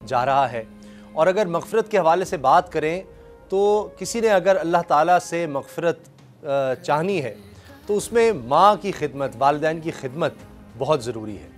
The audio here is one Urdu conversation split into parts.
جا رہا ہے۔ اور اگر مغفرت کے حوالے سے بات کریں تو کسی نے اگر اللہ تعالیٰ سے مغفرت چاہنی ہے تو اس میں ماں کی خدمت، والدین کی خدمت بہت ضروری ہے۔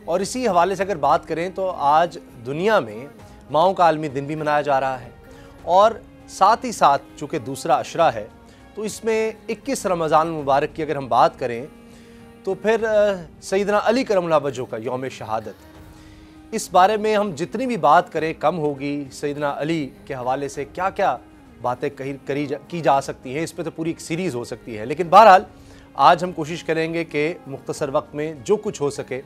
اور اسی حوالے سے اگر بات کریں تو آج دنیا میں ماؤں کا عالمی دن بھی منایا جا رہا ہے، اور ساتھ ہی ساتھ چونکہ دوسرا عشرہ ہے تو اس میں 21 رمضان المبارک کی اگر ہم بات کریں تو پھر سیدنا علی کرم اللہ وجہہ کا یوم شہادت، اس بارے میں ہم جتنی بھی بات کریں کم ہوگی۔ سیدنا علی کے حوالے سے کیا کیا باتیں کی جا سکتی ہیں، اس پہ تو پوری ایک سیریز ہو سکتی ہے، لیکن بہرحال آج ہم کوشش کریں گے کہ مختصر وقت میں جو کچھ ہو سکے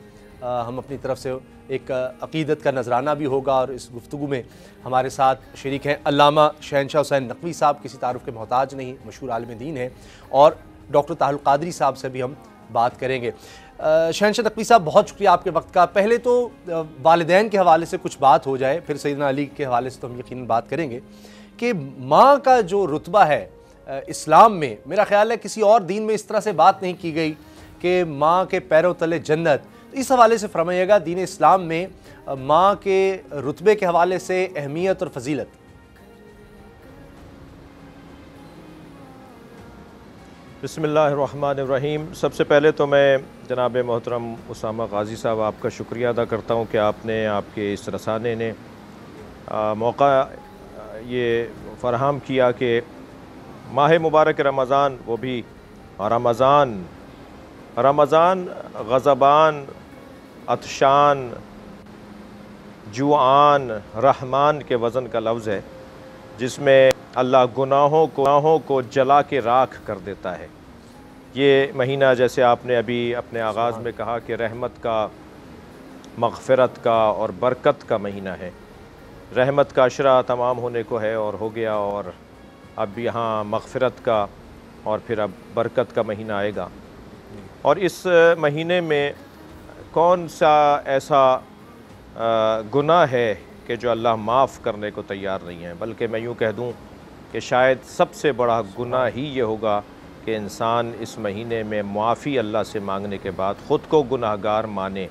ہم اپنی طرف سے ایک عقیدت کا نذرانہ بھی ہوگا۔ اور اس گفتگو میں ہمارے ساتھ شریک ہیں علامہ شہنشاہ حسین نقوی صاحب، کسی تعارف کے محتاج نہیں، مشہور عالم دین ہیں، اور ڈاکٹر طاہر القادری صاحب سے بھی ہم بات کریں گے۔ شہنشاہ نقوی صاحب بہت شکریہ آپ کے وقت کا۔ پہلے تو والدین کے حوالے سے کچھ بات ہو جائے، پھر سیدنا علی کے حوالے سے تو ہم یقیناً بات کریں گے کہ ماں کا جو رتبہ ہے اسلام میں، میرا خیال ہے کسی اور دین میں اس طرح سے بات نہیں کی گئی کہ ماں کے پیروں تلے جنت۔ اس حوالے سے فرمائیے گا دین اسلام میں ماں کے رتبے کے حوالے سے اہمیت اور فضیلت۔ بسم اللہ الرحمن الرحیم۔ سب سے پہلے تو میں جناب محترم اسامہ غازی صاحب آپ کا شکریہ ادا کرتا ہوں کہ آپ نے، آپ کے اس رسانے نے موقع یہ فراہم کیا کہ ماہ مبارک رمضان، وہ بھی رمضان غضبان، عطشان، جوعان، رحمان کے وزن کا لفظ ہے، جس میں اللہ گناہوں کو جلا کے راکھ کر دیتا ہے۔ یہ مہینہ جیسے آپ نے ابھی اپنے آغاز میں کہا کہ رحمت کا، مغفرت کا اور برکت کا مہینہ ہے۔ رحمت کا عشرہ تمام ہونے کو ہے اور ہو گیا، اور اب یہاں مغفرت کا اور پھر اب برکت کا مہینہ آئے گا۔ اور اس مہینے میں کون سا ایسا گناہ ہے کہ جو اللہ معاف کرنے کو تیار نہیں ہے، بلکہ میں یوں کہہ دوں کہ شاید سب سے بڑا گناہ ہی یہ ہوگا کہ انسان اس مہینے میں معافی اللہ سے مانگنے کے بعد خود کو گناہگار مانے،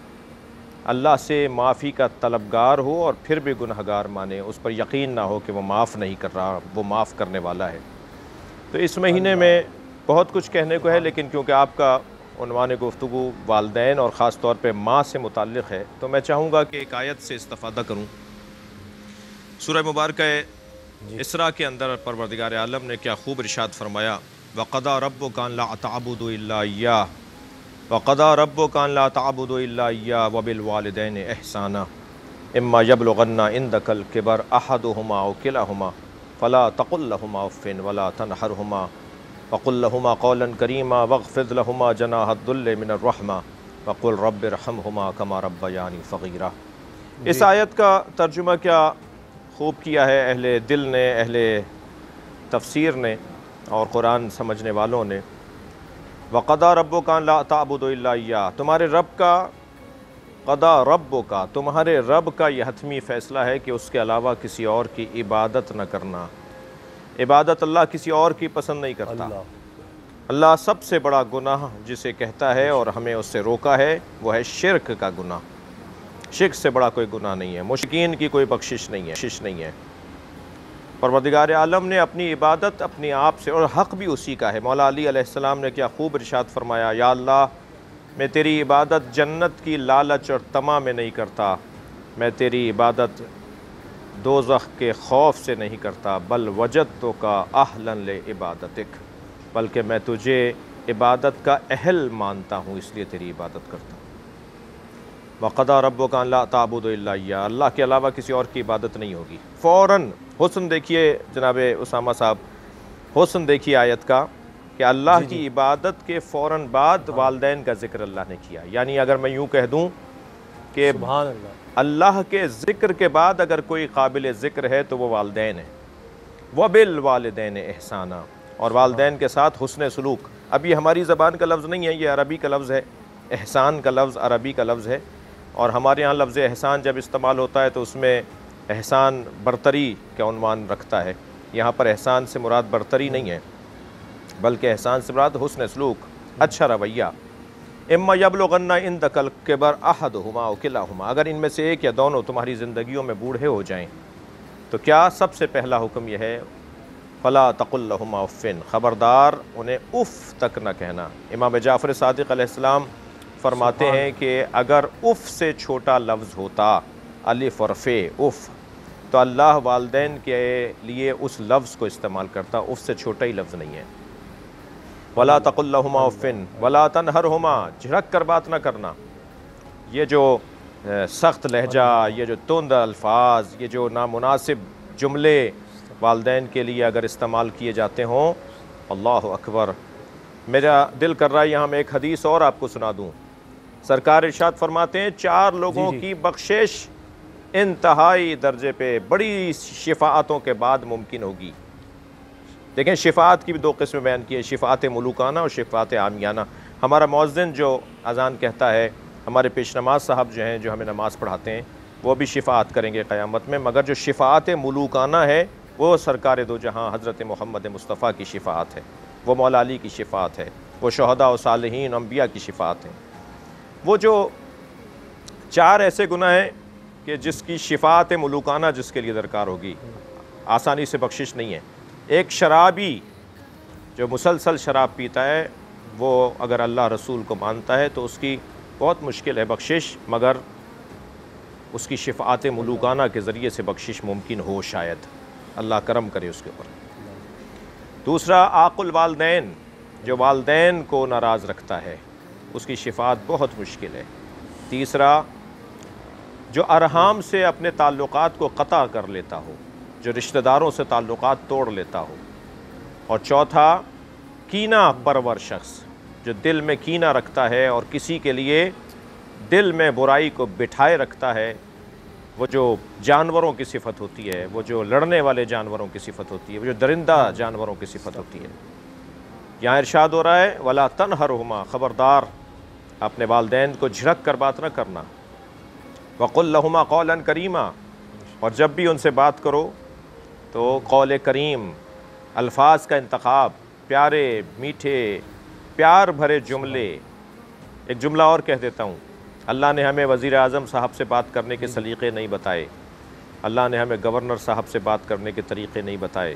اللہ سے معافی کا طلبگار ہو اور پھر بھی گناہگار مانے، اس پر یقین نہ ہو کہ وہ معاف نہیں کر رہا، وہ معاف کرنے والا ہے۔ تو اس مہینے میں بہت کچھ کہنے کو ہے، لیکن کیونکہ آپ کا عنوان گفتگو والدین اور خاص طور پہ ماں سے متعلق ہے تو میں چاہوں گا کہ ایک آیت سے استفادہ کروں۔ سورہ مبارکہ اسراء کے اندر پروردگار عالم نے کیا خوب ارشاد فرمایا، وَقَضَىٰ رَبُّكَ أَن لَا تَعْبُدُوا إِلَّا إِيَّاهُ وَقَضَىٰ رَبُّكَ أَن لَا تَعْبُدُوا إِلَّا إِيَّاهُ وَبِالْوَالِدَيْنِ إِحْسَانًا إِمَّا يَبْلُغَنَّ عِندَكَ الْكِبَرَ أَحَدُهُمَا أَوْ كِلَاهُمَا فَلَا تَقُل لَّهُمَا أُفٍّ وَلَا تَنْهَرْهُمَا وَقُل لَّهُمَا قَوْلًا كَرِيمًا وَاخْفِضْ لَهُمَا جَنَاحَ الذُّلِّ مِنَ الرَّحْمَةِ وَقُل رَّبِّ ارْحَمْهُمَا كَمَا رَبَّيَانِي صَغِيرًا۔ اس آیت کا ترجمہ کیا خوب کیا ہے اہل دل نے، اہل تفسیر نے اور قرآن سمجھنے والوں نے۔ وَقَضَىٰ رَبُّكَ أَن لَا تَعْبُدُوا إِلَّا إِيَّاهُ، تمہارے رب کا، قضا ربک، تمہارے رب کا یہ حتمی فیصلہ ہے کہ اس کے علاوہ کسی اور کی عبادت نہ کرنا۔ عبادت اللہ کسی اور کی پسند نہیں کرتا۔ اللہ سب سے بڑا گناہ جسے کہتا ہے اور ہمیں اس سے روکا ہے وہ ہے شرک کا گناہ۔ شرک سے بڑا کوئی گناہ نہیں ہے، مشرکین کی کوئی بخشش نہیں ہے۔ پروردگار عالم نے اپنی عبادت اپنے آپ سے، اور حق بھی اسی کا ہے۔ مولا علی علیہ السلام نے کیا خوب ارشاد فرمایا، یا اللہ میں تیری عبادت جنت کی لالچ اور طمع میں نہیں کرتا، میں تیری عبادت دوزخ کے خوف سے نہیں کرتا، بل وجدتک اہلا لعبادتک، بلکہ میں تجھے عبادت کا اہل مانتا ہوں، اس لیے تیری عبادت کرتا ہوں۔ وَقَضَىٰ رَبُّكَ أَن لَا تَعْبُدُوا إِلَّا إِيَّاهُ، اللہ کے علاوہ کسی اور کی عبادت نہیں ہوگی۔ فوراً حسن دیکھیے جناب اسامہ صاحب، حسن دیکھیے آیت کا کہ اللہ کی عبادت کے فوراً بعد والدین کا ذکر اللہ نے کیا۔ یعنی اگر میں یوں کہہ دوں کہ سبحان اللہ کے ذکر کے بعد اگر کوئی قابل ذکر ہے تو وہ والدین ہیں۔ وَبِالْوَالِدَيْنِ إِحْسَانًا، اور والدین کے ساتھ حسن سلوک۔ اب یہ ہماری زبان کا لفظ نہیں ہے، یہ عربی کا لفظ ہے، احسان کا لفظ عربی کا لفظ ہے، اور ہمارے ہاں لفظ احسان جب استعمال ہوتا ہے تو اس میں احسان برتری کا عنوان رکھتا ہے۔ یہاں پر احسان سے مراد برتری نہیں ہے، بلکہ احسان سے مراد حسن سلوک، اچھا رویہ۔ اما یبلغن عندکل کبر احدہما او کلاہما، اگر ان میں سے ایک یا دونوں تمہاری زندگیوں میں بوڑھے ہو جائیں تو کیا سب سے پہلا حکم یہ ہے فلا تقل لہما اف، خبردار انہیں اف تک نہ کہنا۔ امام جعفر صادق علیہ السلام فرماتے ہیں کہ اگر اف سے چھوٹا لفظ ہوتا الف اور فے اف، تو اللہ والدین کے لیے اس لفظ کو استعمال کرتا، اف سے چھوٹا ہی لفظ نہیں ہے۔ ولا تقل لہما اف ولا تنہرہما، جھڑک کر بات نہ کرنا۔ یہ جو سخت لہجہ، یہ جو تند الفاظ، یہ جو نامناسب جملے والدین کے لیے اگر استعمال کیے جاتے ہوں، اللہ اکبر، میرا دل کر رہا ہے یہاں میں ایک حدیث اور آپ کو سنا دوں۔ سرکار ارشاد فرماتے ہیں 4 لوگوں کی بخشش انتہائی درجے پہ بڑی شفاعتوں کے بعد ممکن ہوگی۔ دیکھیں شفاعت کی بھی 2 قسمیں بیان کی ہے، شفاعت ملوکانہ اور شفاعت عامیانہ۔ ہمارا مؤذن جو اذان کہتا ہے، ہمارے پیش نماز صاحب جو ہیں جو ہمیں نماز پڑھاتے ہیں، وہ بھی شفاعت کریں گے قیامت میں، مگر جو شفاعت ملوکانہ ہے وہ سرکار دو جہاں حضرت محمد مصطفیٰ کی شفاعت ہے، وہ مولا علی کی شفاعت ہے، وہ شہداء و صالحین انبیاء کی شفاعت ہے۔ وہ جو 4 ایسے گناہ ہیں کہ جس کی شفاعت ملوکانہ جس کے لیے درکار ہوگی، آسانی سے بخشش نہیں ہے۔ ایک شرابی جو مسلسل شراب پیتا ہے، وہ اگر اللہ رسول کو مانتا ہے تو اس کی بہت مشکل ہے بخشش، مگر اس کی شفاعت ملوکانہ کے ذریعے سے بخشش ممکن ہو شاید، اللہ کرم کرے اس کے اوپر۔ دوسرا عاق الوالدین، جو والدین کو ناراض رکھتا ہے، اس کی شفاعت بہت مشکل ہے۔ تیسرا جو ارحام سے اپنے تعلقات کو قطع کر لیتا ہو، جو رشتہ داروں سے تعلقات توڑ لیتا ہو۔ اور چوتھا کینہ پرور شخص، جو دل میں کینہ رکھتا ہے اور کسی کے لیے دل میں برائی کو بٹھائے رکھتا ہے، وہ جو جانوروں کی صفت ہوتی ہے، وہ جو لڑنے والے جانوروں کی صفت ہوتی ہے، وہ جو درندہ جانوروں کی صفت ہوتی ہے۔ یہاں ارشاد ہو رہا ہے وَلَا تَنْهَرْهُمَا، خبردار اپنے والدین کو جھڑک کر بات نہ کرنا۔ وَقُلْ لَهُمَا قَوْلًا كَرِيمًا، اور جب بھی ان سے بات کرو تو قول کریم، الفاظ کا انتخاب، پیارے میٹھے پیار بھرے جملے۔ ایک جملہ اور کہہ دیتا ہوں، اللہ نے ہمیں وزیر اعظم صاحب سے بات کرنے کے سلیقے نہیں بتائے، اللہ نے ہمیں گورنر صاحب سے بات کرنے کے طریقے نہیں بتائے،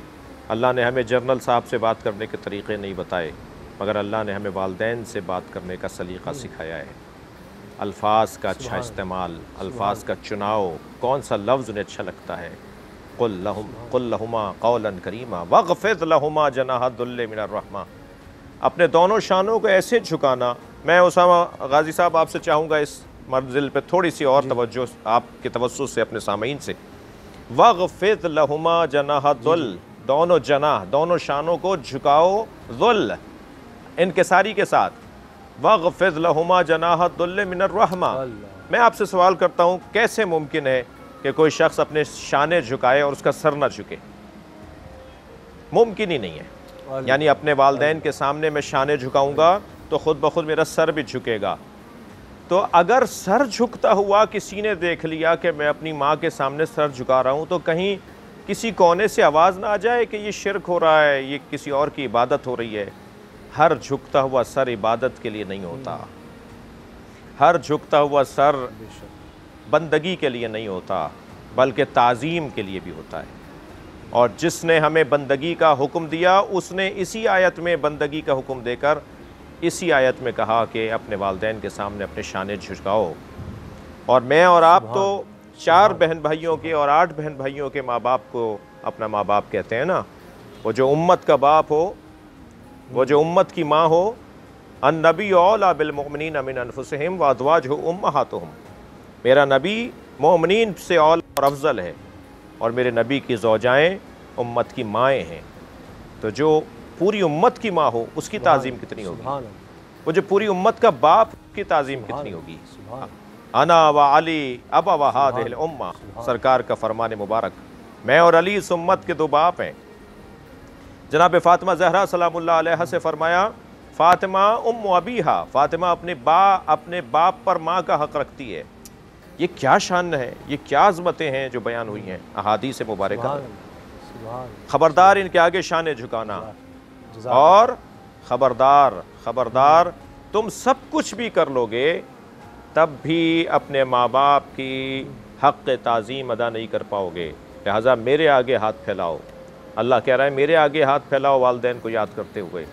اللہ نے ہمیں جنرل صاحب سے بات کرنے کے طریقے نہیں بتائے، مگر اللہ نے ہمیں والدین سے بات کرنے کا سلیقہ سکھایا ہے۔ الفاظ کا اچھا استعمال، الفاظ کا چناؤ، کون سا لفظ انہیں اچھا لگتا ہے۔ قل لہما قولا کریما واخفض لہما جناح الذل من الرحمہ، اپنے دونوں شانوں کو ایسے جھکانا۔ میں اسامہ غازی صاحب آپ سے چاہوں گا اس منزل پہ تھوڑی سی اور توجہ آپ کے توسط سے اپنے سامعین سے۔ واخفض لہما جناح الذل، دونوں جناح، دونوں شانوں کو جھکاؤ، ذل انکساری کے ساتھ۔ واخفض لہما جناح الذل من الرحمہ، میں آپ سے سوال کرتا ہوں کیسے ممکن ہے کہ کوئی شخص اپنے شانے جھکائے اور اس کا سر نہ جھکے؟ ممکن ہی نہیں ہے۔ یعنی اپنے والدین کے سامنے میں شانے جھکاؤں گا تو خود بخود میرا سر بھی جھکے گا۔ تو اگر سر جھکتا ہوا کسی نے دیکھ لیا کہ میں اپنی ماں کے سامنے سر جھکا رہا ہوں، تو کہیں کسی کونے سے آواز نہ آ جائے کہ یہ شرک ہو رہا ہے، یہ کسی اور کی عبادت ہو رہی ہے۔ ہر جھکتا ہوا سر عبادت کے لیے نہیں ہوتا، ہر جھکتا ہوا سر بندگی کے لیے نہیں ہوتا، بلکہ تعظیم کے لیے بھی ہوتا ہے۔ اور جس نے ہمیں بندگی کا حکم دیا، اس نے اسی آیت میں بندگی کا حکم دے کر اسی آیت میں کہا کہ اپنے والدین کے سامنے اپنے شانے جھکاؤ۔ اور میں اور آپ تو 4 بہن بھائیوں کے اور 8 بہن بھائیوں کے ماں باپ کو اپنا ماں باپ کہتے ہیں نا۔ وہ جو امت کا باپ ہو، وہ جو امت کی ماں ہو، النبی اولیٰ بالمؤمنین من انفسہم وازواجہ امہاتہم، میرا نبی مومنین سے اولیٰ اور افضل ہے، اور میرے نبی کی زوجائیں امت کی مائیں ہیں۔ تو جو پوری امت کی ماں ہو اس کی تعظیم کتنی ہوگی، وہ جو پوری امت کا باپ کی تعظیم کتنی ہوگی۔ انا و علی ابا و ہذہ الامہ، سرکار کا فرمان مبارک، میں اور علی اس امت کے 2 باپ ہیں۔ جناب فاطمہ زہرا سلام اللہ علیہ سے فرمایا فاطمہ ام ابیہا، فاطمہ اپنے باپ پر ماں کا حق رکھتی ہے۔ یہ کیا شان ہے، یہ کیا عظمتیں ہیں جو بیان ہوئی ہیں احادیث مبارکہ۔ خبردار ان کے آگے شانے جھکانا، اور خبردار تم سب کچھ بھی کر لو گے تب بھی اپنے ماں باپ کی حق تعظیم ادا نہیں کر پاؤ گے، لہٰذا میرے آگے ہاتھ پھیلاؤ۔ اللہ کہہ رہا ہے میرے آگے ہاتھ پھیلاؤ والدین کو یاد کرتے ہوئے،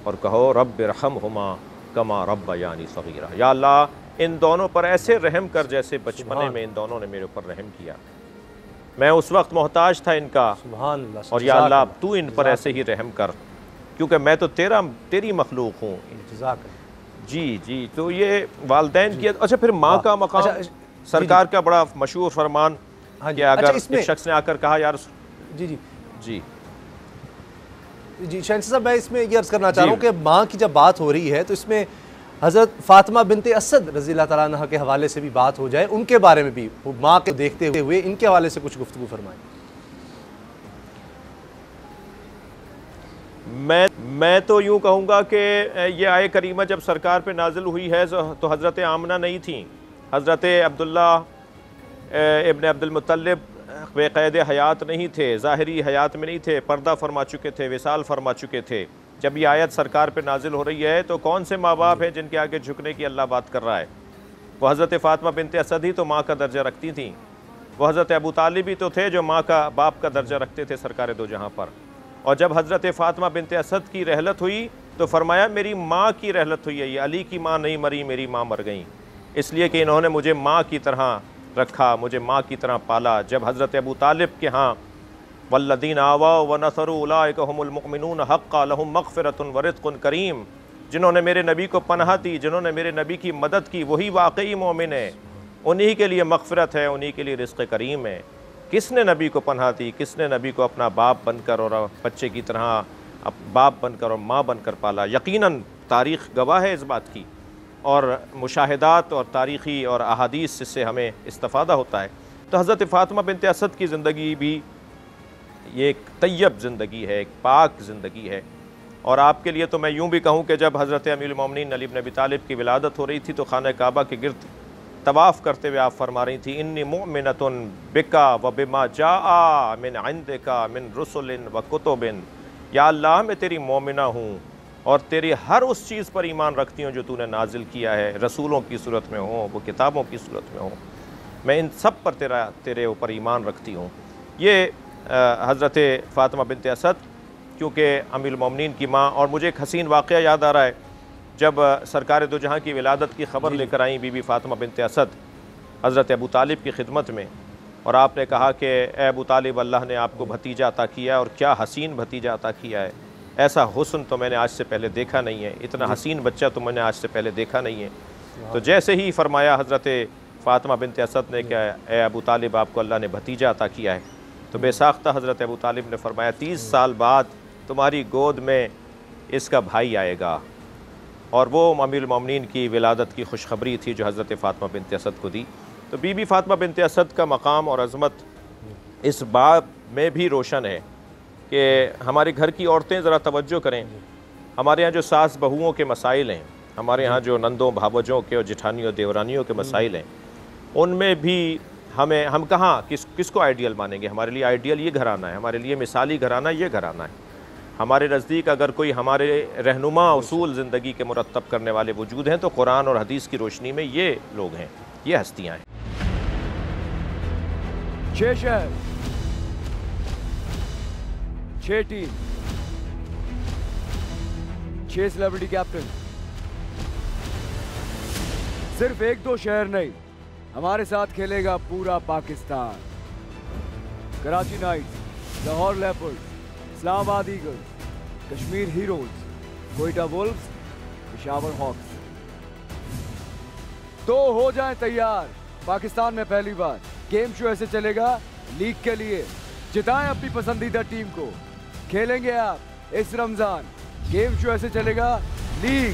اور کہو رب ارحمہما کما ربیانی صغیرا، یا اللہ ان دونوں پر ایسے رحم کر جیسے بچپنے میں ان دونوں نے میرے اوپر رحم کیا۔ میں اس وقت محتاج تھا ان کا، سبحان اللہ، اور یا اللہ تو ان پر ایسے ہی رحم کر، کیونکہ میں تو تیری مخلوق ہوں۔ جی جی، تو یہ والدین کی۔ اچھا پھر ماں کا مقام، سرکار کا بڑا مشہور فرمان کہ اگر ایک شخص نے آ کر کہا یار جی جی جی جی شہنشاہ صاحب، میں اس میں یہ عرض کرنا چاہ رہا ہوں کہ ماں کی جب بات ہو رہی ہے تو اس میں حضرت فاطمہ بنت اسد رضی اللہ تعالیٰ عنہ کے حوالے سے بھی بات ہو جائے، ان کے بارے میں بھی، ماں کے دیکھتے ہوئے ان کے حوالے سے کچھ گفتگو فرمائیں۔ میں تو یوں کہوں گا کہ یہ آیہ کریمہ جب سرکار پہ نازل ہوئی ہے تو حضرت آمنہ نہیں تھیں، حضرت عبداللہ ابن عبد المطلب بے قید حیات نہیں تھے، ظاہری حیات میں نہیں تھے، پردہ فرما چکے تھے، وصال فرما چکے تھے۔ جب یہ آیت سرکار پہ نازل ہو رہی ہے تو کون سے ماں باپ ہیں جن کے آگے جھکنے کی اللہ بات کر رہا ہے؟ وہ حضرت فاطمہ بنت اسد ہی تو ماں کا درجہ رکھتی تھیں، وہ حضرت ابو طالب ہی تو تھے جو ماں کا باپ کا درجہ رکھتے تھے سرکار دو جہاں پر۔ اور جب حضرت فاطمہ بنت اسد کی رحلت ہوئی تو فرمایا میری ماں کی رحلت ہوئی ہے، یہ علی کی ماں نہیں مری، میری ماں مر گئیں، اس لیے کہ انہوں نے مجھے ماں کی طرح رکھا، مجھے ماں کی طرح پالا۔ جب حضرت ابو طالب کے ہاں والذین آووا ونصروا اولئک هم المؤمنون حقا لهم مغفرۃ ورزق کریم، جنہوں نے میرے نبی کو پناہ دی، جنہوں نے میرے نبی کی مدد کی، وہی واقعی مومن ہے، انہی کے لیے مغفرت ہے، انہی کے لیے رزق کریم ہے۔ کس نے نبی کو پناہ دی؟ کس نے نبی کو اپنا باپ بن کر اور بچے کی طرح باپ بن کر اور ماں بن کر پالا؟ یقیناً تاریخ گواہ ہے اس بات کی، اور مشاہدات اور تاریخی اور احادیث سے ہمیں استفادہ ہوتا ہے۔ تو حضرت فاطمہ بنت اسد کی زندگی بھی یہ ایک طیب زندگی ہے، ایک پاک زندگی ہے۔ اور آپ کے لیے تو میں یوں بھی کہوں کہ جب حضرت امیر المومنین علی بن ابی طالب کی ولادت ہو رہی تھی تو خانہ کعبہ کے گرد طواف کرتے ہوئے آپ فرما رہی تھی انی مؤمنۃ بکا و بما جاء من عندک من رسل و کتب، یا اللہ میں تیری مومنہ ہوں اور تیری ہر اس چیز پر ایمان رکھتی ہوں جو تو نے نازل کیا ہے، رسولوں کی صورت میں ہوں، وہ کتابوں کی صورت میں ہوں، میں ان سب پر تیرے اوپر ایمان رکھتی ہوں۔ یہ حضرت فاطمہ بنت اسد کیونکہ امیر المومنین کی ماں، اور مجھے ایک حسین واقعہ یاد آ رہا ہے، جب سرکار دو جہاں کی ولادت کی خبر لے کر آئیں بی بی فاطمہ بنت اسد حضرت ابو طالب کی خدمت میں، اور آپ نے کہا کہ اے ابو طالب اللہ نے آپ کو بھتیجا عطا کیا ہے، اور کیا حسین بھتیجا عطا کیا ہے، ایسا حسن تو میں نے آج سے پہلے دیکھا نہیں ہے، اتنا حسین بچہ تو میں نے آج سے پہلے دیکھا نہیں ہے۔ تو جیسے ہی فرمایا حضرت فاطمہ بنت اسد نے کہ اے ابو طالب آپ کو اللہ نے بھتیجا عطا کیا ہے، تو بے ساختہ حضرت ابو طالب نے فرمایا 30 سال بعد تمہاری گود میں اس کا بھائی آئے گا، اور وہ امیر المومنین کی ولادت کی خوشخبری تھی جو حضرت فاطمہ بنت اسد کو دی۔ تو بی بی فاطمہ بنت اسد کا مقام اور عظمت اس باب میں بھی روشن ہے کہ ہمارے گھر کی عورتیں ذرا توجہ کریں، ہمارے ہاں جو ساس بہوؤں کے مسائل ہیں، ہمارے ہاں جو نندوں بھاوجوں کے اور جٹھانیوں دیورانیوں کے مسائل ہیں، ان میں بھی ہم کہاں کس کو آئیڈیل مانیں گے؟ ہمارے لیے آئیڈیل یہ گھرانہ ہے، ہمارے لیے مثالی گھرانہ یہ گھرانہ ہے۔ ہمارے نزدیک اگر کوئی ہمارے رہنما اصول زندگی کے مرتب کرنے والے وجود ہیں تو قرآن اور حدیث کی روشنی میں یہ لوگ ہیں، یہ ہستیاں ہیں۔ 6 شہر، 6 ٹیم، 6 سیلیبریٹی کیپٹن، صرف 1-2 شہر نہیں، ہمارے ساتھ کھیلے گا پورا Pakistan. Karachi Knights, Lahore Leopards, Islamabad Eagles, Kashmir Heroes, Quetta Wolves, Peshawar Hawks. تو ہو جائیں تیار، پاکستان میں پہلی بار گیم شو ایسے چلے گا لیگ کے لیے، جتائیں اپنی پسندیدہ ٹیم کو، کھیلیں گے آپ اس رمضان، گیم شو ایسے چلے گا لیگ۔